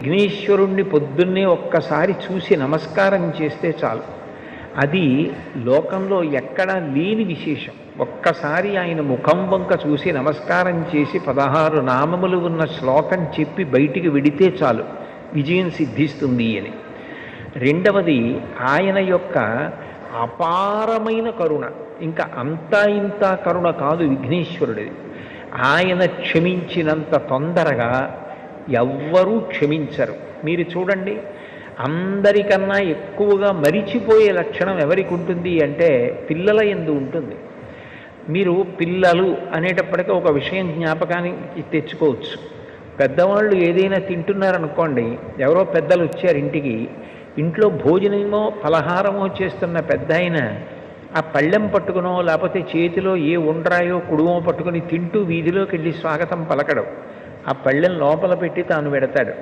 విఘ్నేశ్వరుణ్ణి పొద్దున్నే ఒక్కసారి చూసి నమస్కారం చేస్తే చాలు. అది లోకంలో ఎక్కడా లేని విశేషం. ఒక్కసారి ఆయన ముఖం వంక చూసి నమస్కారం చేసి 16 నామములు ఉన్న శ్లోకం చెప్పి బయటికి వెడితే చాలు, విజయం సిద్ధిస్తుంది అని. రెండవది ఆయన యొక్క అపారమైన కరుణ. ఇంకా అంతా ఇంత కరుణ కాదు విఘ్నేశ్వరుడిది. ఆయన క్షమించినంత తొందరగా ఎవ్వరూ క్షమించరు. మీరు చూడండి, అందరికన్నా ఎక్కువగా మరిచిపోయే లక్షణం ఎవరికి ఉంటుంది అంటే పిల్లల యందు ఉంటుంది. మీరు పిల్లలు అనేటప్పటికీ ఒక విషయం జ్ఞాపకానికి తెచ్చుకోవచ్చు. పెద్దవాళ్ళు ఏదైనా తింటున్నారనుకోండి, ఎవరో పెద్దలు వచ్చారు ఇంటికి, ఇంట్లో భోజనమో పలహారమో చేస్తున్న పెద్ద ఆయన ఆ పళ్ళెం పట్టుకునో లేకపోతే చేతిలో ఏ ఉండ్రాయో కుడుమో పట్టుకుని తింటూ వీధిలోకి వెళ్ళి స్వాగతం పలకడం, ఆ పళ్ళెం లోపల పెట్టి తాను పెడతాడు.